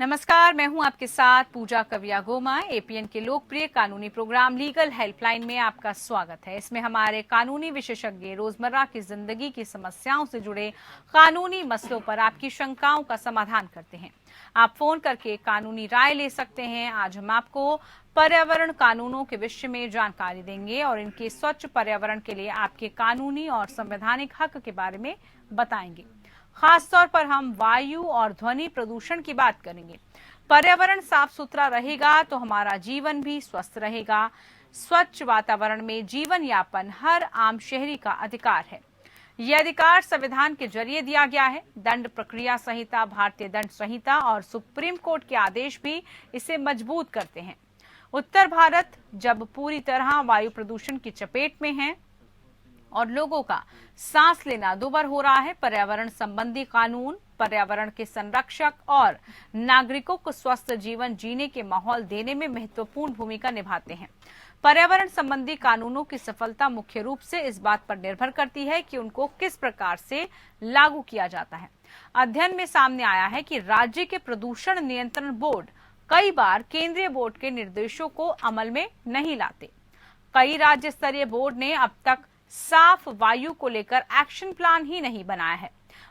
नमस्कार, मैं हूं आपके साथ पूजा कविया गोमा। एपीएन के लोकप्रिय कानूनी प्रोग्राम लीगल हेल्पलाइन में आपका स्वागत है। इसमें हमारे कानूनी विशेषज्ञ रोजमर्रा की जिंदगी की समस्याओं से जुड़े कानूनी मसलों पर आपकी शंकाओं का समाधान करते हैं। आप फोन करके कानूनी राय ले सकते हैं। आज हम आपको पर्यावरण कानूनों के विषय में जानकारी देंगे और इनके स्वच्छ पर्यावरण के लिए आपके कानूनी और संवैधानिक हक के बारे में बताएंगे। खास तौर पर हम वायु और ध्वनि प्रदूषण की बात करेंगे। पर्यावरण साफ सुथरा रहेगा तो हमारा जीवन भी स्वस्थ रहेगा। स्वच्छ वातावरण में जीवन यापन हर आम शहरी का अधिकार है। यह अधिकार संविधान के जरिए दिया गया है। दंड प्रक्रिया संहिता, भारतीय दंड संहिता और सुप्रीम कोर्ट के आदेश भी इसे मजबूत करते हैं। उत्तर भारत जब पूरी तरह वायु प्रदूषण की चपेट में है और लोगों का सांस लेना दूभर हो रहा है, पर्यावरण संबंधी कानून पर्यावरण के संरक्षक और नागरिकों को स्वस्थ जीवन जीने के माहौल देने में महत्वपूर्ण भूमिका निभाते हैं। पर्यावरण संबंधी कानूनों की सफलता मुख्य रूप से इस बात पर निर्भर करती है कि उनको किस प्रकार से लागू किया जाता है। अध्ययन में सामने आया है कि राज्य के प्रदूषण नियंत्रण बोर्ड कई बार केंद्रीय बोर्ड के निर्देशों को अमल में नहीं लाते। कई राज्य स्तरीय बोर्ड ने अब तक साफ वायु को लेकर एक्शन प्लान ही नहीं बनाया है।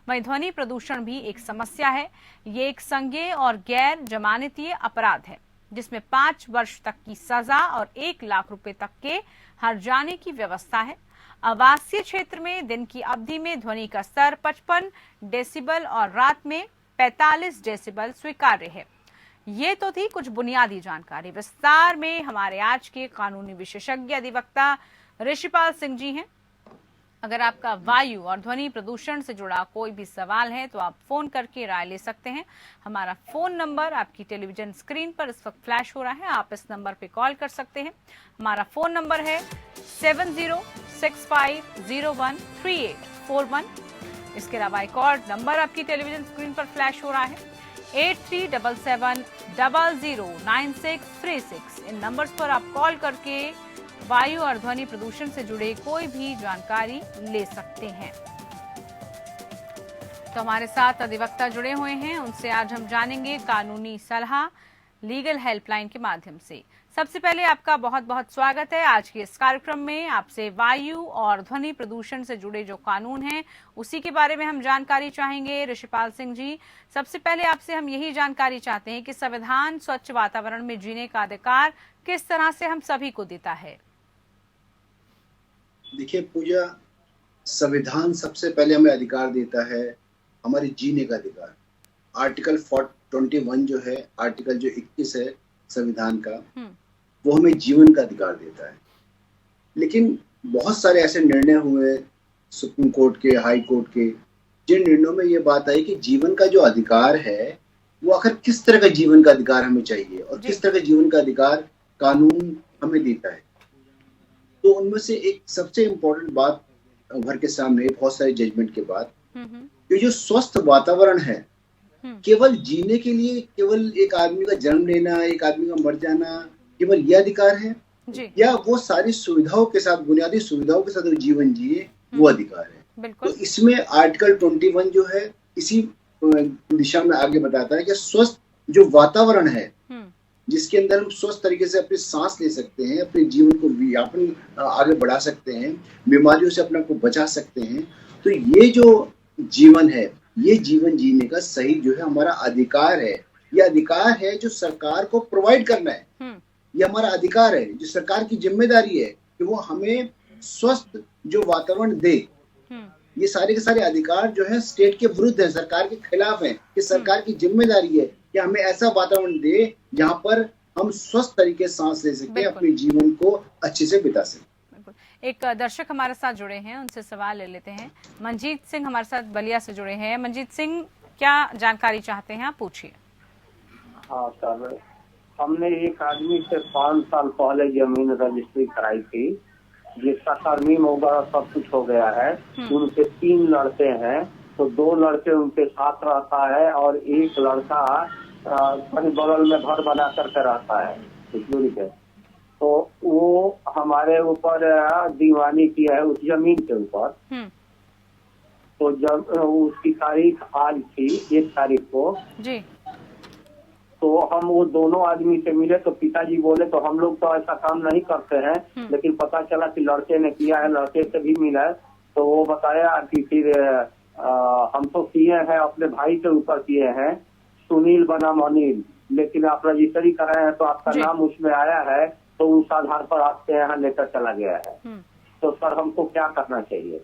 वहीं ध्वनि प्रदूषण भी एक समस्या है। ये एक संज्ञेय और गैर जमानतीय अपराध है जिसमें 5 वर्ष तक की सजा और 1 लाख रुपए तक के हर्जाने की व्यवस्था है। आवासीय क्षेत्र में दिन की अवधि में ध्वनि का स्तर 55 डेसिबल और रात में 45 डेसिबल स्वीकार्य है। ये तो थी कुछ बुनियादी जानकारी। विस्तार में हमारे आज के कानूनी विशेषज्ञ अधिवक्ता ऋषिपाल सिंह जी हैं। अगर आपका वायु और ध्वनि प्रदूषण से जुड़ा कोई भी सवाल है तो आप फोन करके राय ले सकते हैं। हमारा फोन नंबर आपकी टेलीविजन स्क्रीन पर इस वक्त फ्लैश हो रहा है। आप इस नंबर पे कॉल कर सकते हैं। हमारा फोन नंबर है 7065013841। इसके अलावा एक और नंबर आपकी टेलीविजन स्क्रीन पर फ्लैश हो रहा है 8377009636। इन नंबर्स पर आप कॉल करके वायु और ध्वनि प्रदूषण से जुड़े कोई भी जानकारी ले सकते हैं। तो हमारे साथ अधिवक्ता जुड़े हुए हैं, उनसे आज हम जानेंगे कानूनी सलाह लीगल हेल्पलाइन के माध्यम से। सबसे पहले आपका बहुत बहुत स्वागत है आज के इस कार्यक्रम में। आपसे वायु और ध्वनि प्रदूषण से जुड़े जो कानून हैं उसी के बारे में हम जानकारी चाहेंगे। ऋषिपाल सिंह जी, सबसे पहले आपसे हम यही जानकारी चाहते हैं कि संविधान स्वच्छ वातावरण में जीने का अधिकार किस तरह से हम सभी को देता है। देखिए पूजा, संविधान सबसे पहले हमें अधिकार देता है हमारे जीने का अधिकार। आर्टिकल 21 जो है, आर्टिकल जो 21 है संविधान का, वो हमें जीवन का अधिकार देता है। लेकिन बहुत सारे ऐसे निर्णय हुए सुप्रीम कोर्ट के, हाई कोर्ट के, जिन निर्णयों में ये बात आई कि जीवन का जो अधिकार है वो आखिर किस तरह का जीवन का अधिकार हमें चाहिए और किस तरह का जीवन का अधिकार कानून हमें देता है। तो उनमें से एक सबसे इम्पोर्टेंट बात उभर के सामने बहुत सारे जजमेंट के बाद, ये जो स्वस्थ वातावरण है केवल जीने के लिए, केवल एक आदमी का जन्म लेना, एक आदमी का मर जाना, केवल ये अधिकार है या वो सारी सुविधाओं के साथ, बुनियादी सुविधाओं के साथ वो जीवन जिए, वो अधिकार है। तो इसमें आर्टिकल 21 जो है इसी दिशा में आगे बताता है कि स्वस्थ जो वातावरण है जिसके अंदर हम स्वस्थ तरीके से अपनी सांस ले सकते हैं, अपने जीवन को यापन आगे बढ़ा सकते हैं, बीमारियों से अपने को बचा सकते हैं। तो ये जो जीवन है, ये जीवन जीने का सही जो है हमारा अधिकार है। ये अधिकार है जो सरकार को प्रोवाइड करना है। ये हमारा अधिकार है जो सरकार की जिम्मेदारी है कि वो हमें स्वस्थ जो वातावरण दे। ये सारे के सारे अधिकार जो है स्टेट के विरुद्ध है, सरकार के खिलाफ है। कि सरकार की जिम्मेदारी है कि हमें ऐसा वातावरण दे जहाँ पर हम स्वस्थ तरीके से सांस ले सकते हैं, अपने जीवन को अच्छे से बिता सकते। एक दर्शक हमारे साथ जुड़े हैं, उनसे सवाल ले लेते हैं। मंजीत सिंह हमारे साथ बलिया से जुड़े हैं। मंजीत सिंह, क्या जानकारी चाहते हैं, आप पूछिए। हाँ सर, हमने एक आदमी से 5 साल पहले जमीन रजिस्ट्री कराई थी, जिसका तरमीम वगैरह सब कुछ हो गया है। उनके 3 लड़के हैं, तो 2 लड़के उनके साथ रहता है और एक लड़का कहीं बगल में घर बना करके रहता है दूरी पे। तो वो हमारे ऊपर दीवानी किया है उस जमीन के ऊपर। तो जब उसकी तारीख आज थी 1 तारीख को जी, तो हम वो दोनों आदमी से मिले तो पिताजी बोले तो हम लोग तो ऐसा काम नहीं करते हैं, लेकिन पता चला कि लड़के ने किया है, लड़के से भी मिला है। तो वो बताया कि फिर हम तो किए हैं, अपने भाई के ऊपर किए हैं, सुनील बनाम अनिल, लेकिन आप रजिस्ट्री कराए हैं तो आपका नाम उसमें आया है, तो उस आधार पर आपके यहाँ लेकर चला गया है। तो सर हमको क्या करना चाहिए?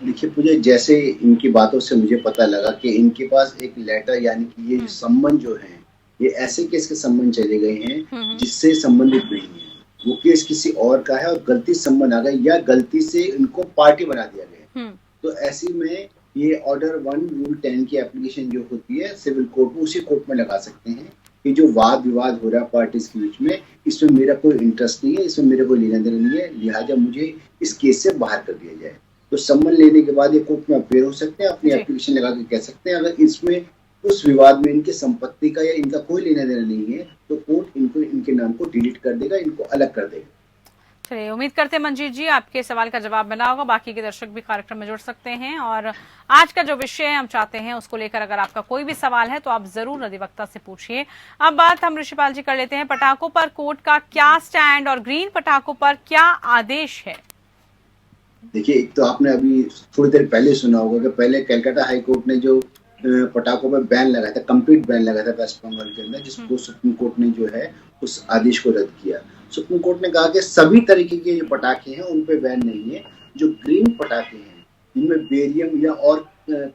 देखिए पूजा, जैसे इनकी बातों से मुझे पता लगा कि इनके पास एक लेटर, यानी कि ये संबंध जो है ये ऐसे केस के संबंध चले गए हैं जिससे संबंधित नहीं है। वो केस किसी और का है और गलती संबंध आ गया या गलती से इनको पार्टी बना दिया गया। तो ऐसे में ये ऑर्डर 1 रूल 10 की एप्लीकेशन जो होती है सिविल कोर्ट में, उसी कोर्ट में लगा सकते हैं कि जो वाद विवाद हो रहा है पार्टीज के बीच में, इसमें मेरा कोई इंटरेस्ट नहीं है, इसमें मेरा कोई लेना देना नहीं है, लिहाजा मुझे इस केस से बाहर कर दिया जाए। तो सम्मन लेने के बाद ये कोर्ट में अपेयर हो सकते हैं, अपनी एप्लीकेशन लगा के कह सकते हैं। अगर इसमें उस विवाद में इनके संपत्ति का या इनका कोई लेना देना नहीं है तो कोर्ट इनको, इनके नाम को डिलीट कर देगा, इनको अलग कर देगा। चलिए, उम्मीद करते हैं मंजीत जी आपके सवाल का जवाब मिला होगा। बाकी के दर्शक भी कार्यक्रम में जुड़ सकते हैं और आज का जो विषय है हम चाहते हैं उसको लेकर अगर आपका कोई भी सवाल है तो आप जरूर अधिवक्ता से पूछिए। अब बात हम ऋषिपाल जी कर लेते हैं, पटाखों पर कोर्ट का क्या स्टैंड और ग्रीन पटाखों पर क्या आदेश है? देखिए, एक तो आपने अभी थोड़ी देर पहले सुना होगा कि पहले कलकत्ता हाई कोर्ट ने जो पटाखों पर बैन लगाया था, कंप्लीट बैन लगाया था वेस्ट बंगाल के अंदर, जिसको सुप्रीम कोर्ट ने जो है उस आदेश को रद्द किया। सुप्रीम कोर्ट ने कहा कि सभी तरीके के जो पटाखे हैं उन पे बैन नहीं है, जो ग्रीन पटाखे हैं जिनमें बेरियम या और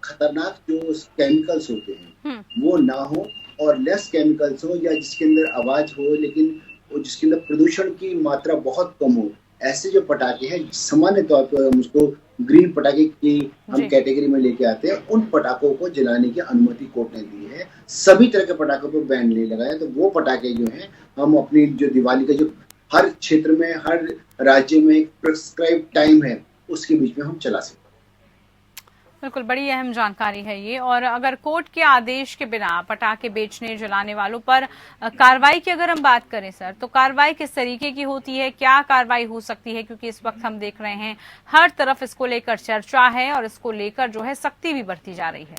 खतरनाक जो केमिकल्स होते हैं वो ना हो और लेस केमिकल्स हो, या जिसके अंदर आवाज हो लेकिन जिसके अंदर प्रदूषण की मात्रा बहुत कम हो, ऐसे जो पटाखे हैं सामान्य तौर पर हम उसको ग्रीन पटाखे की हम कैटेगरी में लेके आते हैं, उन पटाखों को जलाने की अनुमति कोर्ट ने दी है। सभी तरह के पटाखों पर बैन नहीं लगाया। तो वो पटाखे जो हैं हम अपनी जो दिवाली का जो हर क्षेत्र में, हर राज्य में एक प्रिस्क्राइब टाइम है उसके बीच में हम चला सकते हैं। बिल्कुल, बड़ी अहम जानकारी है ये। और अगर कोर्ट के आदेश के बिना पटाखे बेचने जलाने वालों पर कार्रवाई की अगर हम बात करें सर, तो कार्रवाई किस तरीके की होती है, क्या कार्रवाई हो सकती है? क्योंकि इस वक्त हम देख रहे हैं हर तरफ इसको लेकर चर्चा है और इसको लेकर जो है सख्ती भी बढ़ती जा रही है।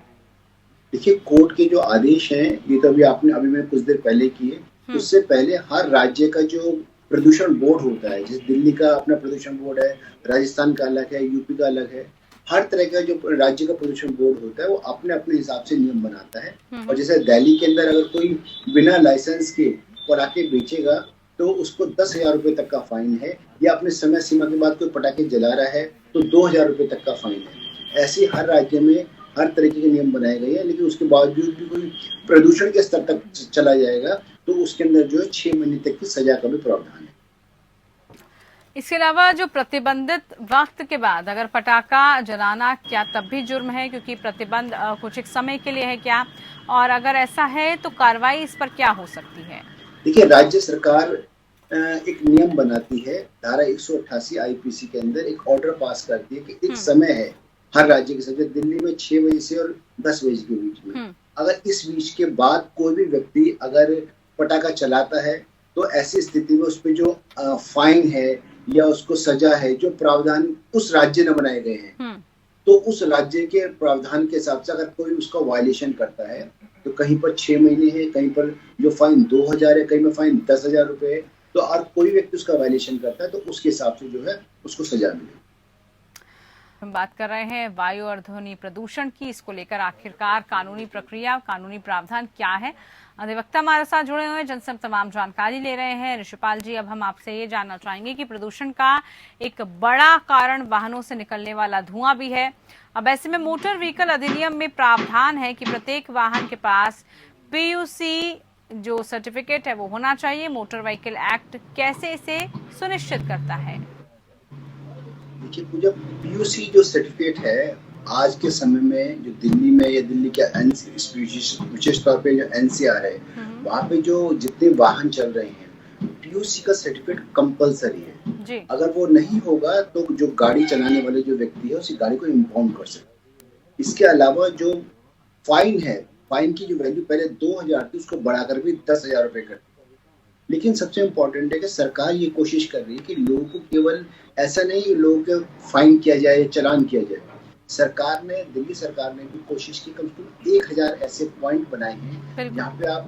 देखिए, कोर्ट के जो आदेश हैं ये तो अभी मैं कुछ देर पहले किए, उससे पहले हर राज्य का जो प्रदूषण बोर्ड होता है, जैसे दिल्ली का अपना प्रदूषण बोर्ड है, राजस्थान का अलग है, यूपी का अलग है, हर तरह का जो राज्य का प्रदूषण बोर्ड होता है वो अपने अपने हिसाब से नियम बनाता है। और जैसे दिल्ली के अंदर अगर कोई बिना लाइसेंस के पटाखे बेचेगा तो उसको 10,000 रुपए तक का फाइन है, या अपने समय सीमा के बाद कोई पटाखे जला रहा है तो 2,000 रुपए तक का फाइन है। ऐसे हर राज्य में हर तरीके के नियम बनाए गए हैं, लेकिन उसके बावजूद भी कोई प्रदूषण के स्तर तक चला जाएगा तो उसके अंदर जो है 6 महीने तक की सजा का भी प्रावधान है। इसके अलावा जो प्रतिबंधित वक्त के बाद अगर पटाखा जलाना, क्या तब भी जुर्म है? क्योंकि प्रतिबंध कुछ एक समय के लिए है क्या, और अगर ऐसा है तो कार्रवाई इस पर क्या हो सकती है? देखिए, राज्य सरकार एक नियम बनाती है, धारा 188 आईपीसी के अंदर एक ऑर्डर पास करती है कि एक समय है हर राज्य के साथ, दिल्ली में 6 बजे से और 10 बजे के बीच में, अगर इस बीच के बाद कोई भी व्यक्ति अगर पटाखा चलाता है तो ऐसी स्थिति में उस पर जो फाइन है या उसको सजा है, जो प्रावधान उस राज्य ने बनाए गए हैं, तो उस राज्य के प्रावधान के हिसाब से अगर कोई उसका वायलेशन करता है तो कहीं पर 6 महीने है, कहीं पर जो फाइन 2,000 है, कहीं में फाइन 10,000 रुपए है। तो अगर कोई व्यक्ति उसका वायलेशन करता है तो उसके हिसाब से जो है उसको सजा मिले। हम बात कर रहे हैं वायु और ध्वनि प्रदूषण की, इसको लेकर आखिरकार कानूनी प्रक्रिया, कानूनी प्रावधान क्या है? अधिवक्ता हमारे साथ जुड़े हुए हैं, जिनसे हम तमाम जानकारी ले रहे हैं। ऋषिपाल जी, अब हम आपसे ये जानना चाहेंगे कि प्रदूषण का एक बड़ा कारण वाहनों से निकलने वाला धुआं भी है। अब ऐसे में मोटर व्हीकल अधिनियम में प्रावधान है कि प्रत्येक वाहन के पास पीयूसी जो सर्टिफिकेट है वो होना चाहिए। मोटर व्हीकल एक्ट कैसे इसे सुनिश्चित करता है? देखिए पूजा, पीयूसी जो सर्टिफिकेट है आज के समय में जो दिल्ली में या दिल्ली के विशेष तौर पे जो एनसीआर है, वहाँ पे जो जितने वाहन चल रहे हैं पीयूसी का सर्टिफिकेट कंपलसरी है जी। अगर वो नहीं होगा तो जो गाड़ी चलाने वाले जो व्यक्ति है उसी गाड़ी को इम्पाउंड कर सकते हैं। इसके अलावा जो फाइन है, फाइन की जो वैल्यू पहले 2,000 थी उसको बढ़ाकर भी 10,000 रुपए कर दी। लेकिन सबसे इम्पोर्टेंट है कि सरकार ये कोशिश कर रही है कि लोगों को केवल ऐसा नहीं लोगों को फाइन किया जाए, चालान किया जाए, सरकार ने, दिल्ली सरकार ने भी कोशिश की, कम से कम 1000 ऐसे पॉइंट बनाए हैं जहाँ पे आप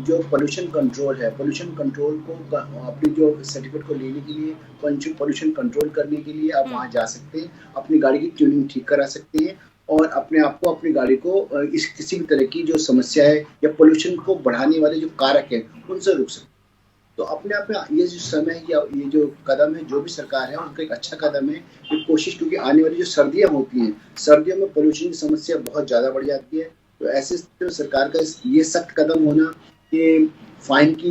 जो पोल्यूशन कंट्रोल है, पोल्यूशन कंट्रोल को अपनी जो सर्टिफिकेट को लेने के लिए, पोल्यूशन कंट्रोल करने के लिए आप वहाँ जा सकते हैं, अपनी गाड़ी की ट्यूनिंग ठीक करा सकते हैं और अपने आप को, अपनी गाड़ी को इस किसी भी तरह की जो समस्या है या पोल्यूशन को बढ़ाने वाले जो कारक है उनसे रोक सकते हैं। तो अपने आप में ये जो समय या ये जो कदम है, जो भी सरकार है उनका एक अच्छा कदम है ये कोशिश, क्योंकि आने वाली जो सर्दियां होती हैं, सर्दियों में पोल्यूशन की समस्या बहुत ज़्यादा बढ़ जाती है। तो ऐसे स्थिति में सरकार का ये सख्त कदम होना कि फाइन की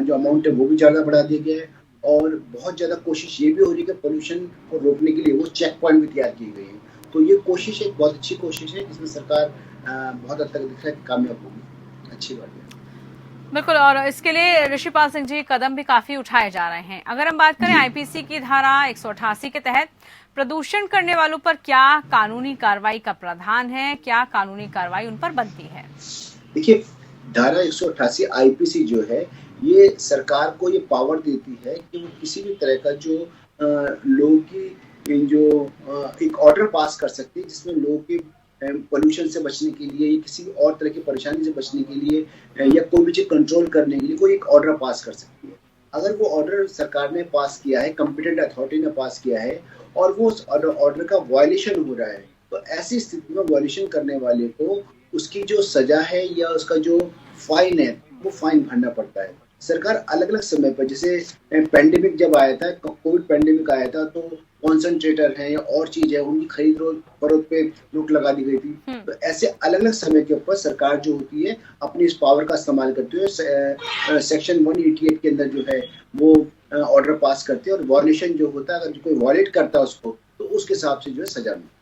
जो अमाउंट है वो भी ज़्यादा बढ़ा दिया गया है और बहुत ज़्यादा कोशिश ये भी हो रही है कि पोल्यूशन को रोकने के लिए वो चेक पॉइंट भी तैयार किए गए हैं। तो ये कोशिश एक बहुत अच्छी कोशिश है जिसमें सरकार बहुत हद तक दिख रहा है कामयाब होगी। अच्छी बात है। बिल्कुल, और इसके लिए ऋषिपाल सिंह जी कदम भी काफी उठाए जा रहे हैं। अगर हम बात करें आईपीसी की धारा 188 के तहत प्रदूषण करने वालों पर क्या कानूनी कार्रवाई का प्रावधान है, क्या कानूनी कार्रवाई उन पर बनती है? देखिए, धारा 188 आईपीसी जो है ये सरकार को ये पावर देती है कि वो किसी भी तरह का जो लोगों की जो एक ऑर्डर पास कर सकती है जिसमें लोगों के पोल्यूशन से बचने के लिए या किसी और तरह की परेशानी से बचने के लिए या कोई भी चीज कंट्रोल करने के लिए कोई एक ऑर्डर पास कर सकती है। अगर वो ऑर्डर सरकार ने पास किया है, कॉम्पिटेंट अथॉरिटी ने पास किया है और वो उस ऑर्डर का वायलेशन हो रहा है, तो ऐसी स्थिति में वायलेशन करने वाले को उसकी जो सजा है या उसका जो फाइन है वो फाइन भरना पड़ता है। सरकार अलग अलग समय पर, जैसे पेंडेमिक जब आया था, कोविड पेंडेमिक आया था, तो कॉन्सेंट्रेटर है या और चीज है उनकी खरीद फरोख्त पे रोक लगा दी गई थी। तो ऐसे अलग अलग समय के ऊपर सरकार जो होती है अपनी इस पावर का इस्तेमाल करते हुए सेक्शन 188 के अंदर जो है वो ऑर्डर पास करते हैं और वायलेशन जो होता है, अगर कोई वायलेट करता है उसको तो उसके हिसाब से जो है सजा मिलती है।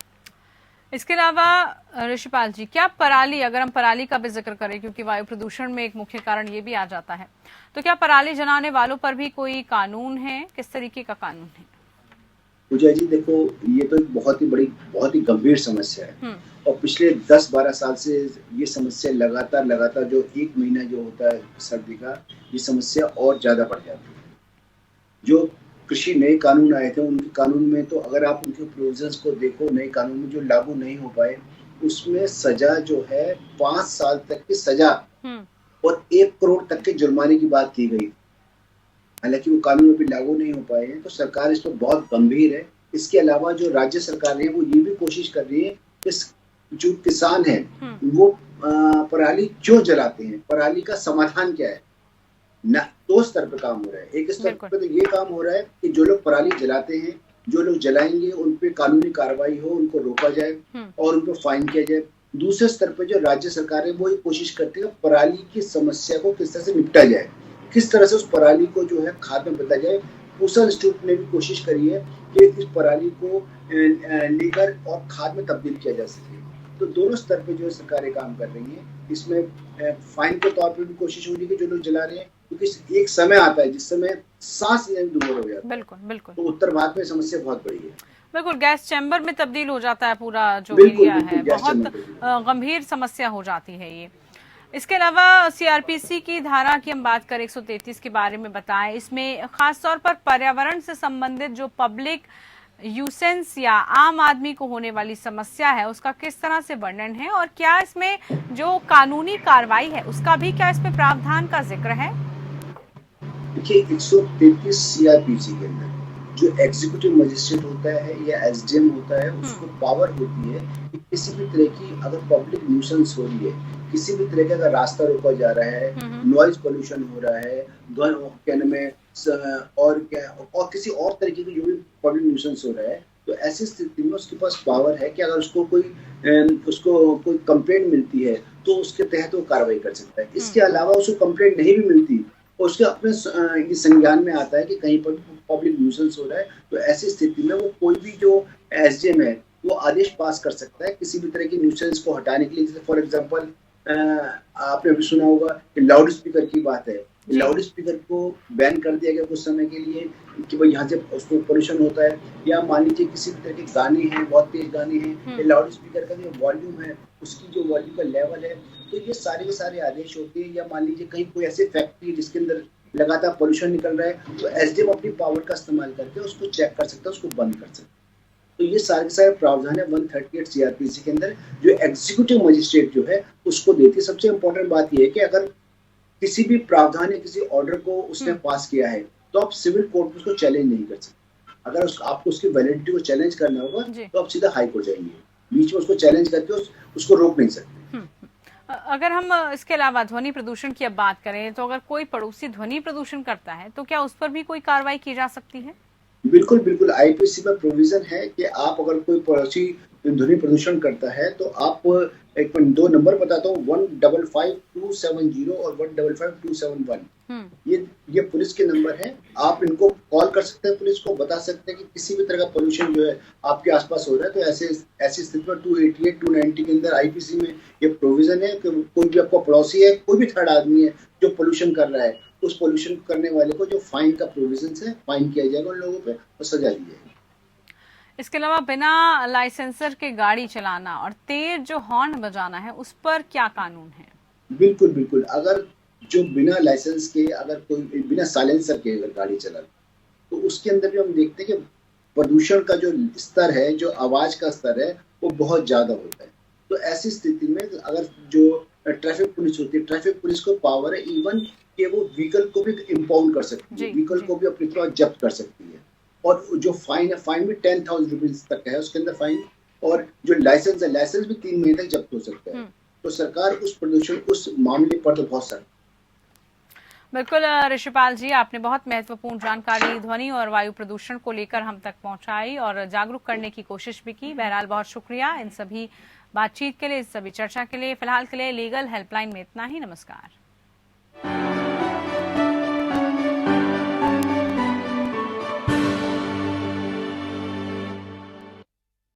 इसके अलावा ऋषिपाल जी, क्या पराली, अगर हम पराली का भी जिक्र करें क्योंकि वायु प्रदूषण में एक मुख्य कारण ये भी आ जाता है, तो क्या पराली जलाने वालों पर भी कोई कानून है? किस तरीके का कानून है? पूजा जी देखो, ये तो एक बहुत ही गंभीर समस्या है और पिछले 10-12 साल से ये समस्या लगातार जो एक महीना जो होता है सर्दी का, ये समस्या और ज्यादा बढ़ जाती है। जो कृषि नए कानून आए थे उनके कानून में तो अगर आप उनके प्रोविजंस को देखो, नए कानून में जो लागू नहीं हो पाए उसमें सजा जो है 5 साल तक की सजा और 1 करोड़ तक के जुर्माने की बात की गई। हालांकि वो कानून अभी लागू नहीं हो पाए हैं, तो सरकार इस पर बहुत गंभीर है। इसके अलावा जो राज्य सरकार है वो ये भी कोशिश कर रही है कि जो किसान है वो पराली क्यों जलाते हैं, पराली का समाधान क्या है। न 2 स्तर पर काम हो रहा है। एक स्तर पर तो ये काम हो रहा है कि जो लोग पराली जलाते हैं, जो लोग जलाएंगे उन पे कानूनी कार्रवाई हो, उनको रोका जाए और उन पर फाइन किया जाए। दूसरे स्तर पर जो राज्य सरकार है वो ये कोशिश करती है पराली की समस्या को किस तरह से निपटा जाए, किस तरह से उस पराली को जो है खाद में बदला जाए। पूसा इंस्टीट्यूट ने भी कोशिश करी है कि इस पराली को लेकर और खाद में तब्दील किया जा सके। तो दोनों स्तर पे जो सरकारें काम कर रही हैं। इसमें फाइन के तौर पे भी कोशिश हो रही है कि जो लोग जला रहे हैं, क्योंकि एक समय आता है जिस समय सांस लेना दूर हो जाता है। बिल्कुल। तो उत्तर भारत में समस्या बहुत बड़ी है। बिल्कुल, गैस चैम्बर में तब्दील हो जाता है पूरा जो एरिया है, बहुत गंभीर समस्या हो जाती है ये। इसके अलावा सीआरपीसी की धारा की हम बात करें 133 के बारे में बताएं, इसमें खास तौर पर पर्यावरण से संबंधित जो पब्लिक यूसेंस या आम आदमी को होने वाली समस्या है उसका किस तरह से वर्णन है और क्या इसमें जो कानूनी कार्रवाई है उसका भी क्या इसमें प्रावधान का जिक्र है? देखिए, 133 सीआरपीसी के अंदर जो एग्जीक्यूटिव मजिस्ट्रेट होता है या एसडीएम होता है उसको पावर होती है कि किसी भी तरह की अगर पब्लिक न्यूसेंस हो रही है, किसी भी तरह का अगर रास्ता रोका जा रहा है, नॉइज पोल्यूशन हो रहा है, कहने में और किसी और तरीके की जो भी पब्लिक न्यूसेंस हो रहा है, तो ऐसी स्थिति में उसके पास पावर है कि अगर उसको कोई कंप्लेंट मिलती है तो उसके तहत वो कार्रवाई कर सकता है। इसके अलावा उसको कंप्लेंट नहीं भी मिलती, उसके अपने संज्ञान में आता है कि कहीं पर पब्लिक न्यूसेंस हो रहा है, तो ऐसी स्थिति में वो कोई भी जो एसडीएम है वो आदेश पास कर सकता है किसी भी तरह की न्यूसेंस को हटाने के लिए। जैसे फॉर एग्जांपल आपने अभी सुना होगा कि लाउड स्पीकर की बात है, लाउड स्पीकर को बैन कर दिया गया कुछ समय के लिए कि भाई यहाँ से उसको पोल्यूशन होता है, या मान लीजिए किसी भी तरह के गाने हैं, बहुत तेज गाने हैं, लाउड स्पीकर का जो वॉल्यूम है उसकी जो वॉल्यूम का लेवल है, तो ये सारे के सारे आदेश होते हैं। या मान लीजिए कहीं कोई ऐसी फैक्ट्री जिसके अंदर लगातार पोल्यूशन निकल रहा है, तो एसडीएम अपनी पावर का इस्तेमाल करके उसको चेक कर सकता है, उसको बंद कर सकता है। तो ये सारे के सारे प्रावधान है 138 सीआरपीसी के अंदर, जो एग्जीक्यूटिव मजिस्ट्रेट जो है उसको देती है। सबसे इम्पोर्टेंट बात यह है कि अगर किसी भी प्रावधान या किसी ऑर्डर को उसने पास किया है तो आप सिविल कोर्ट में उसको चैलेंज नहीं कर सकते। अगर आपको उसकी वैलिडिटी को चैलेंज करना होगा तो आप सीधा हाई कोर्ट जाएंगे, बीच में उसको चैलेंज करके उसको रोक नहीं सकते। अगर हम इसके अलावा ध्वनि प्रदूषण की अब बात करें तो अगर कोई पड़ोसी ध्वनि प्रदूषण करता है तो क्या उस पर भी कोई कार्रवाई की जा सकती है? बिल्कुल बिल्कुल, आईपीसी में प्रोविजन है कि आप अगर कोई पड़ोसी ध्वनि प्रदूषण करता है तो आप एक 2 नंबर बताता हूँ, 155270 और 155271। ये पुलिस के नंबर है। आप इनको कॉल कर सकते हैं, पुलिस को बता सकते हैं कि किसी भी तरह का पोल्यूशन जो है आपके आसपास हो रहा है। तो ऐसी स्थिति में 288 290 के अंदर आईपीसी में ये प्रोविजन है कि कोई भी आपका पड़ोसी है, कोई भी थर्ड आदमी है जो पोल्यूशन कर रहा है, उस पोल्यूशन करने वाले को जो फाइन का प्रोविजन है, फाइन किया जाएगा उन लोगों पे और सजा दी जाएगी। इसके अलावा बिना लाइसेंसर के गाड़ी चलाना और तेज जो हॉर्न बजाना है उस पर क्या कानून है? बिल्कुल बिल्कुल, अगर जो बिना लाइसेंस के, अगर कोई बिना साइलेंसर के अगर गाड़ी चला तो उसके अंदर भी हम देखते हैं कि प्रदूषण का जो स्तर है, जो आवाज का स्तर है, वो बहुत ज्यादा होता है। तो ऐसी स्थिति में अगर जो ट्रैफिक पुलिस होती है, ट्रैफिक पुलिस को पावर है इवन कि वो व्हीकल को भी इम्पाउंड कर सकती है, व्हीकल को भी अपनी तरह जब्त कर सकती है। और जो फाइन है, फाइन भी 10,000 रुपीज तक है उसके अंदर फाइन। और जो लाइसेंस है, लाइसेंस भी 3 महीने तक जब्त हो सकता है। तो सरकार उस प्रदूषण, उस मामले पर तो बहुत सख्त। बिल्कुल ऋषिपाल जी, आपने बहुत महत्वपूर्ण जानकारी ध्वनि और वायु प्रदूषण को लेकर हम तक पहुंचाई और जागरूक करने की कोशिश भी की। बहरहाल बहुत शुक्रिया इन सभी बातचीत के लिए, इस सभी चर्चा के लिए। फिलहाल के लिए लीगल हेल्पलाइन में इतना ही। नमस्कार।